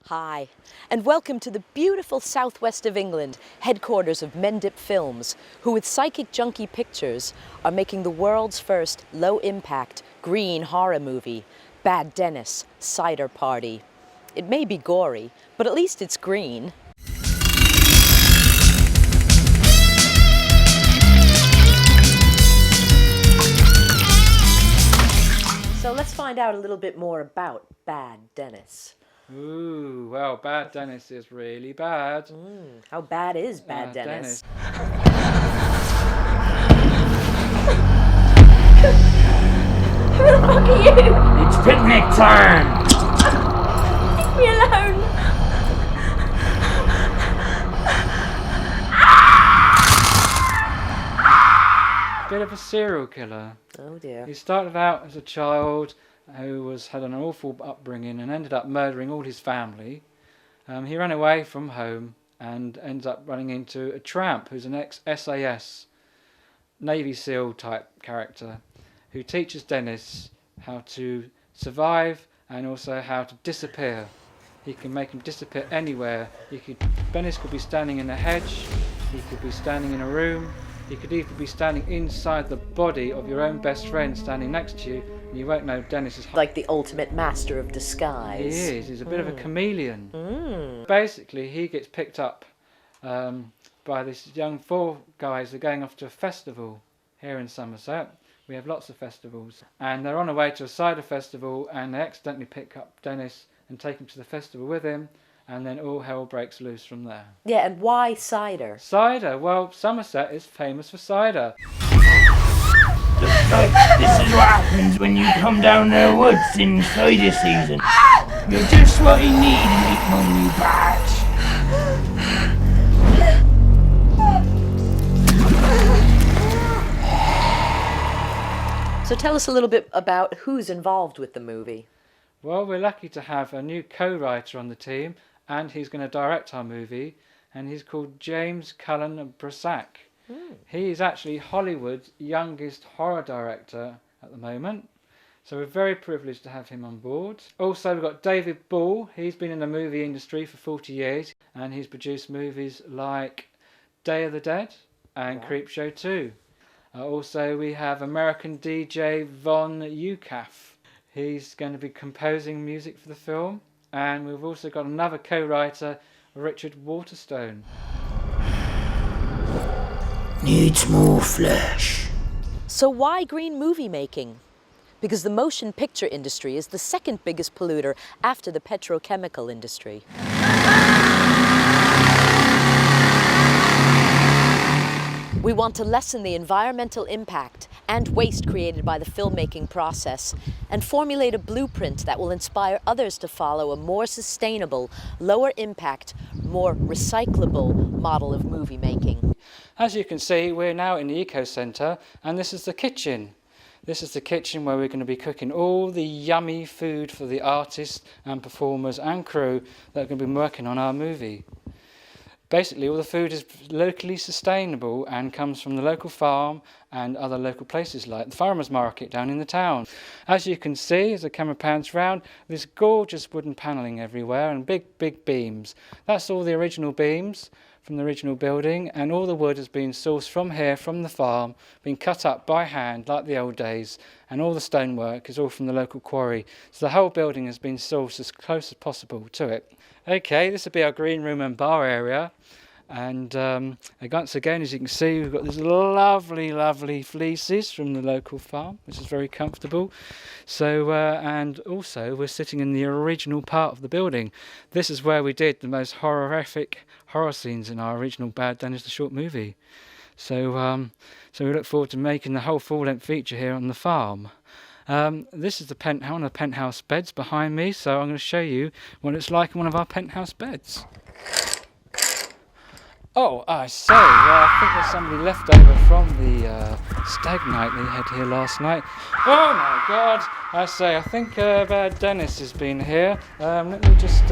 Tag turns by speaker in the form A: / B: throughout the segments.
A: Hi, and welcome to the beautiful southwest of England, headquarters of Mendip Films, who with Psykik Junky Pictures are making the world's first low-impact green horror movie, Bad Dennis, Cider Party. It may be gory, but at least it's green. So let's find out a little bit more about Bad Dennis.
B: Ooh, well, Bad Dennis is really bad.
A: How bad is Bad Dennis?
C: Who the fuck are you?
D: It's picnic time!
C: Leave me alone!
B: Bit of a serial killer.
A: Oh dear.
B: He started out as a child who had an awful upbringing and ended up murdering all his family. He ran away from home and ends up running into a tramp who's an ex-SAS, Navy SEAL type character, who teaches Dennis how to survive and also how to disappear. He can make him disappear anywhere. Dennis could be standing in a hedge, he could be standing in a room, he could even be standing inside the body of your own best friend standing next to you, and you won't know Dennis is
A: Like the ultimate master of disguise.
B: He is. He's a bit of a chameleon. Basically, he gets picked up by this young four guys who are going off to a festival here in Somerset. We have lots of festivals. And they're on their way to a cider festival, and they accidentally pick up Dennis and take him to the festival with him, and then all hell breaks loose from there.
A: Yeah, and why cider?
B: Cider? Well, Somerset is famous for cider.
D: Looks like this is what happens when you come down the woods in cider season. You're just what you need to make my new badge.
A: So tell us a little bit about who's involved with the movie.
B: Well, we're lucky to have a new co-writer on the team, and he's going to direct our movie, and he's called James Cullen Brassack. He is actually Hollywood's youngest horror director at the moment, so we're very privileged to have him on board. Also, we've got David Ball. He's been in the movie industry for 40 years, and he's produced movies like Day of the Dead and Creepshow 2. Also, we have American DJ Von Ucaf. He's going to be composing music for the film, and we've also got another co-writer, Richard Waterstone.
D: Needs more flesh.
A: So why green movie making? Because the motion picture industry is the second biggest polluter after the petrochemical industry. We want to lessen the environmental impact and waste created by the filmmaking process and formulate a blueprint that will inspire others to follow a more sustainable, lower impact, more recyclable model of movie making.
B: As you can see, we're now in the Eco Centre, and this is the kitchen. This is the kitchen where we're going to be cooking all the yummy food for the artists and performers and crew that are going to be working on our movie. Basically, all the food is locally sustainable and comes from the local farm and other local places like the farmers market down in the town. As you can see, as the camera pans round, there's gorgeous wooden panelling everywhere and big beams. That's all the original beams from the original building, and all the wood has been sourced from here, from the farm, been cut up by hand like the old days, and all the stonework is all from the local quarry. So the whole building has been sourced as close as possible to it. Okay, this will be our green room and bar area, and once again, as you can see, we've got these lovely fleeces from the local farm, which is very comfortable. So, and also we're sitting in the original part of the building. This is where we did the most horrific horror scenes in our original Bad Dennis the short movie. So, so we look forward to making the whole full-length feature here on the farm. This is one of the penthouse beds behind me, so I'm going to show you what it's like in one of our penthouse beds. Oh, I say, I think there's somebody left over from the stag night they had here last night. Oh my God! I say, I think Bad Dennis has been here. Let me just...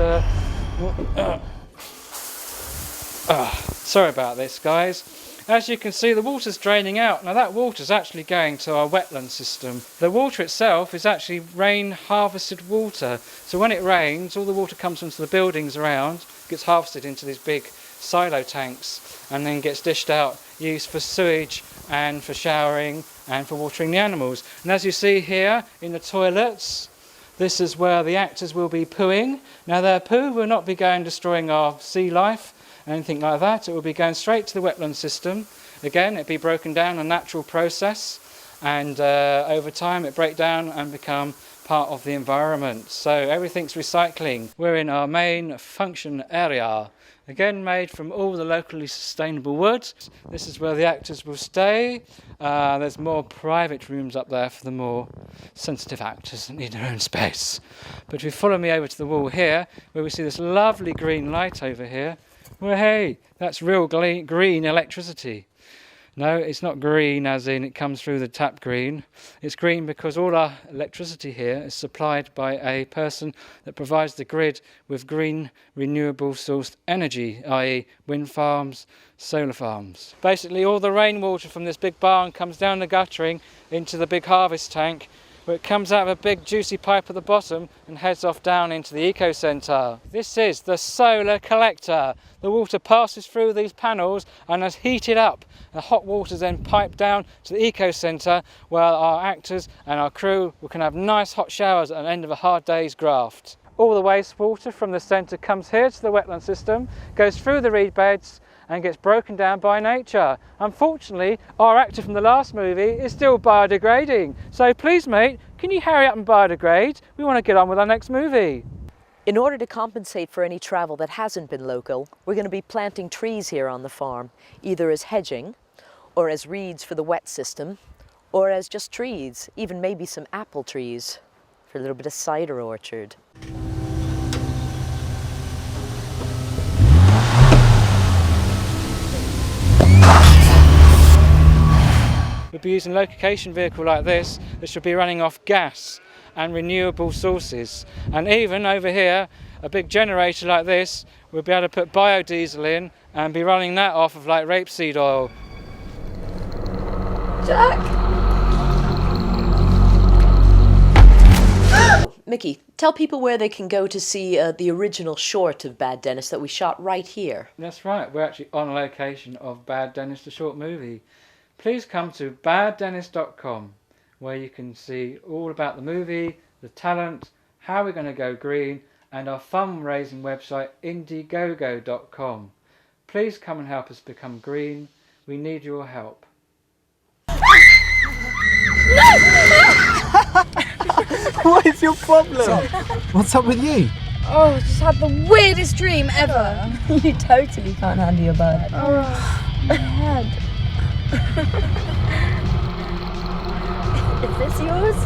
B: Sorry about this, guys. As you can see, the water's draining out. Now that water's actually going to our wetland system. The water itself is actually rain harvested water. So when it rains, all the water comes into the buildings around, gets harvested into these big silo tanks, and then gets dished out, used for sewage and for showering and for watering the animals. And as you see here in the toilets, this is where the actors will be pooing. Now their poo will not be going destroying our sea life, anything like that. It will be going straight to the wetland system. Again, it'll be broken down, a natural process, and over time it break down and become part of the environment. So everything's recycling. We're in our main function area. Again, made from all the locally sustainable wood. This is where the actors will stay. There's more private rooms up there for the more sensitive actors that need their own space. But if you follow me over to the wall here, where we see this lovely green light over here, well, hey, that's real green electricity. No, it's not green as in it comes through the tap green. It's green because all our electricity here is supplied by a person that provides the grid with green renewable sourced energy, i.e. wind farms, solar farms. Basically all the rainwater from this big barn comes down the guttering into the big harvest tank, where it comes out of a big juicy pipe at the bottom and heads off down into the eco-centre. This is the solar collector. The water passes through these panels and is heated up. The hot water is then piped down to the eco-centre, where our actors and our crew can have nice hot showers at the end of a hard day's graft. All the wastewater from the centre comes here to the wetland system, goes through the reed beds and gets broken down by nature. Unfortunately, our actor from the last movie is still biodegrading. So please, mate, can you hurry up and biodegrade? We want to get on with our next movie.
A: In order to compensate for any travel that hasn't been local, we're going to be planting trees here on the farm, either as hedging, or as reeds for the wet system, or as just trees, even maybe some apple trees for a little bit of cider orchard.
B: We'll be using a location vehicle like this that should be running off gas and renewable sources. And even over here, a big generator like this, we'll be able to put biodiesel in and be running that off of like rapeseed oil.
C: Jack!
A: Mickey, tell people where they can go to see the original short of Bad Dennis that we shot right here.
B: That's right, we're actually on location of Bad Dennis, the short movie. Please come to baddennis.com, where you can see all about the movie, the talent, how we're going to go green, and our fundraising website indiegogo.com. Please come and help us become green. We need your help.
E: What is your problem? What's up with you?
C: Oh, I just had the weirdest dream ever.
A: You totally can't handle your bud.
C: Oh, my head.
A: Is this yours?